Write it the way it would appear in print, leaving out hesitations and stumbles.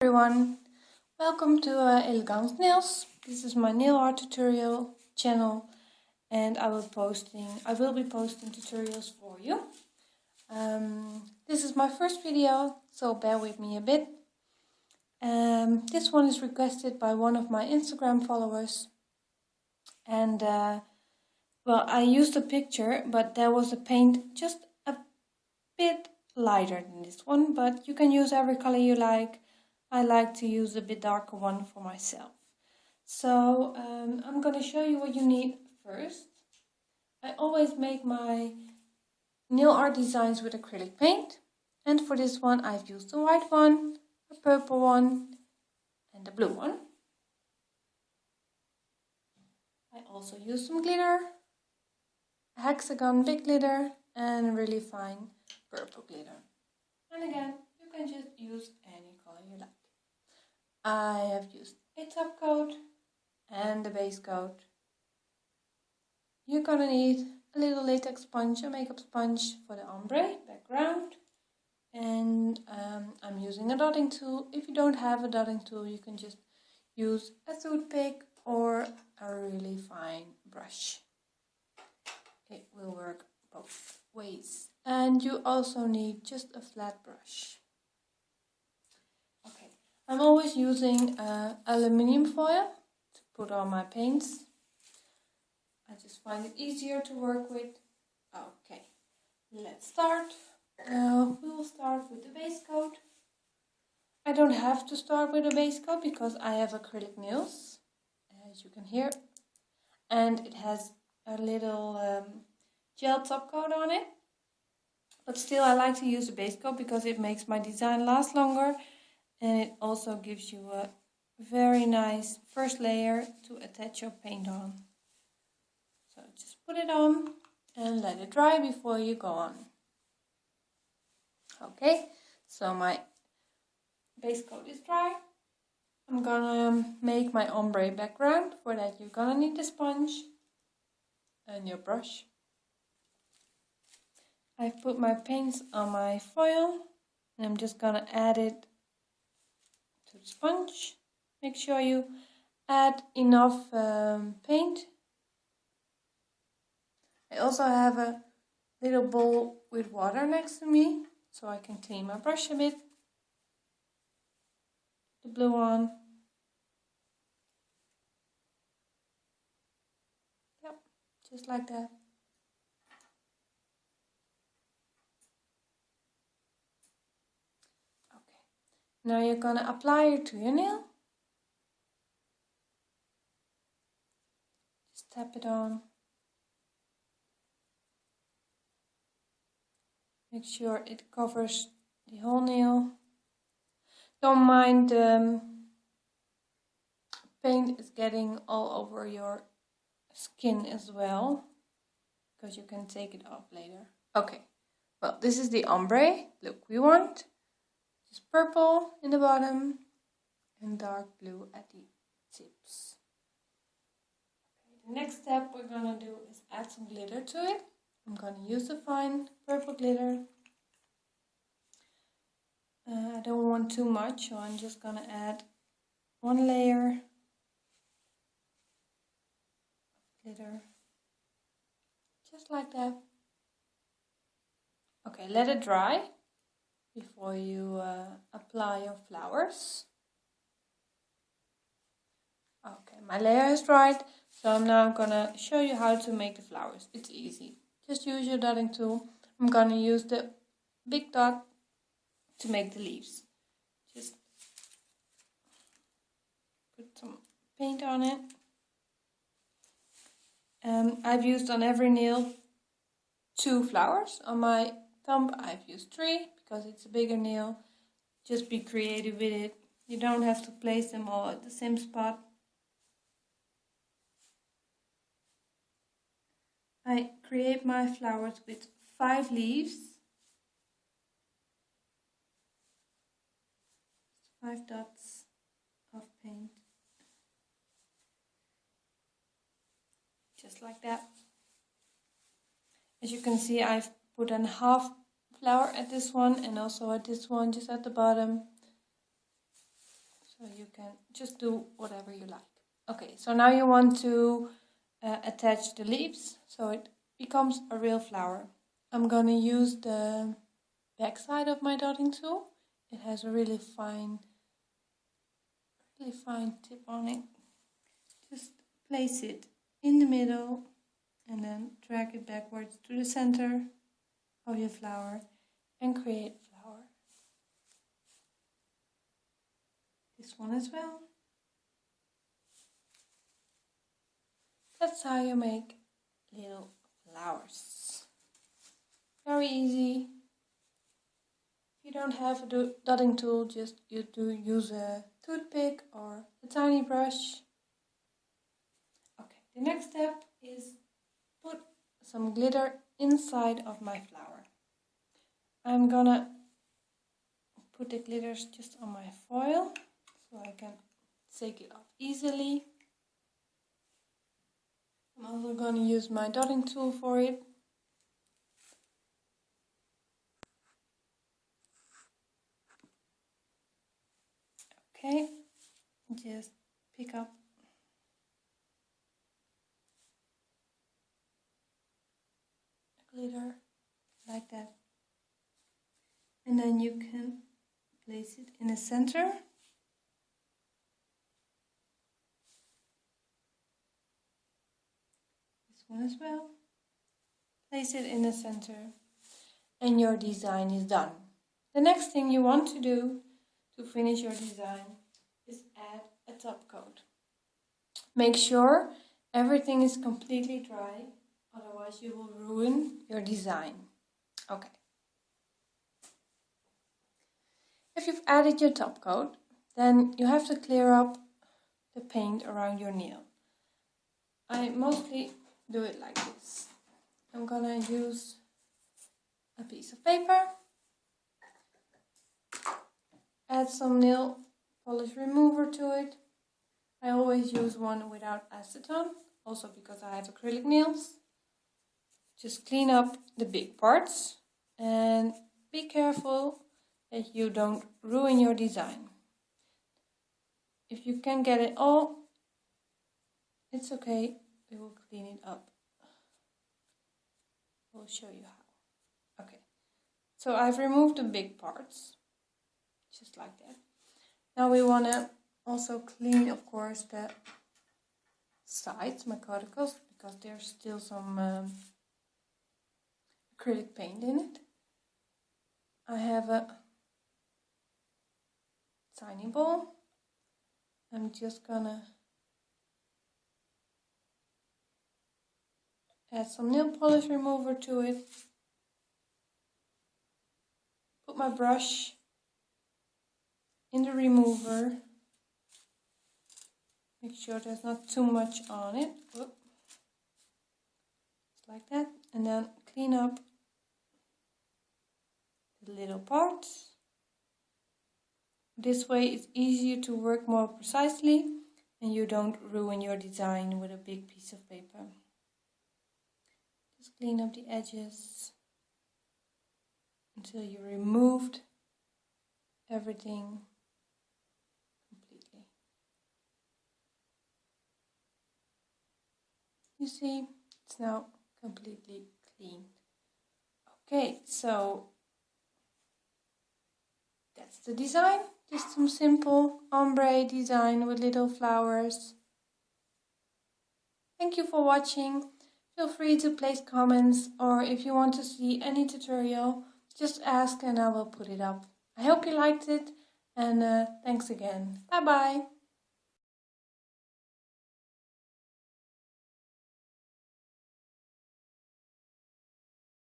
everyone, welcome to Elegance Nails. This is my nail art tutorial channel and I will be posting tutorials for you. This is my first video, so bear with me a bit. This one is requested by one of my Instagram followers and well, I used a picture, but there was a paint just a bit lighter than this one, but you can use every color you like. I like to use a bit darker one for myself. So I'm going to show you what you need first. I always make my nail art designs with acrylic paint, and for this one I've used a white one, a purple one and a blue one. I also use some glitter, a hexagon big glitter and really fine purple glitter. And again, you can just use any color you like. I have used a top coat and a base coat. You're gonna need a little latex sponge, a makeup sponge for the ombre background. And I'm using a dotting tool. If you don't have a dotting tool, you can just use a toothpick or a really fine brush. It will work both ways. And you also need just a flat brush. Okay, I'm always using aluminium foil to put on my paints. I just find it easier to work with. Okay, let's start. We will start with the base coat. I don't have to start with a base coat because I have acrylic nails, as you can hear. And it has a little gel top coat on it. But still I like to use a base coat because it makes my design last longer and it also gives you a very nice first layer to attach your paint on. So just put it on and let it dry before you go on. Okay, so my base coat is dry. I'm gonna make my ombre background. For that you're gonna need a sponge and your brush. I've put my paints on my foil and I'm just gonna add it to the sponge. Make sure you add enough paint. I also have a little bowl with water next to me so I can clean my brush a bit. The blue one. Yep, just like that. Now you're gonna apply it to your nail. Just tap it on. Make sure it covers the whole nail. Don't mind paint is getting all over your skin as well, because you can take it off later. Okay, well, this is the ombre look we want. Just purple in the bottom and dark blue at the tips. Okay, the next step we're gonna do is add some glitter to it. I'm gonna use the fine purple glitter. I don't want too much, so I'm just gonna add one layer of glitter, just like that. Okay, let it dry before you apply your flowers. Okay, my layer is dried, so I'm now gonna show you how to make the flowers. It's easy. Just use your dotting tool. I'm gonna use the big dot to make the leaves. Just put some paint on it. I've used on every nail 2 flowers. On my thumb I've used 3 because it's a bigger nail. Just be creative with it. You don't have to place them all at the same spot. I create my flowers with 5 leaves. 5 dots of paint. Just like that. As you can see, I've put a half flower at this one and also at this one, just at the bottom. So you can just do whatever you like. Okay, so now you want to attach the leaves so it becomes a real flower. I'm gonna use the back side of my dotting tool. It has a really fine tip on it. Just place it in the middle and then drag it backwards to the center of your flower and create a flower. This one as well. That's how you make little flowers. Very easy. If you don't have a dotting tool, just use a toothpick or a tiny brush. Okay, the next step is put some glitter inside of my flower. I'm gonna put the glitters just on my foil so I can take it off easily. I'm also gonna use my dotting tool for it. Okay, just pick up glitter like that, and then you can place it in the center. This one as well. Place it in the center and your design is done. The next thing you want to do to finish your design is add a top coat. Make sure everything is completely dry, otherwise you will ruin your design. Okay. If you've added your top coat, then you have to clear up the paint around your nail. I mostly do it like this. I'm gonna use a piece of paper, add some nail polish remover to it. I always use one without acetone, also because I have acrylic nails. Just clean up the big parts and be careful that you don't ruin your design. If you can get it all, it's okay, we will clean it up. We'll show you how. Okay, so I've removed the big parts, just like that. Now we want to also clean, of course, the sides, my cuticles, because there's still some acrylic paint in it. I have a tiny bowl. I'm just gonna add some nail polish remover to it. Put my brush in the remover. Make sure there's not too much on it. Just like that. And then clean up the little parts. This way it's easier to work more precisely and you don't ruin your design with a big piece of paper. Just clean up the edges until you removed everything completely. You see, it's now completely clean. Okay, so that's the design. Just some simple ombre design with little flowers. Thank you for watching. Feel free to place comments, or if you want to see any tutorial, just ask and I will put it up. I hope you liked it, and thanks again. Bye bye.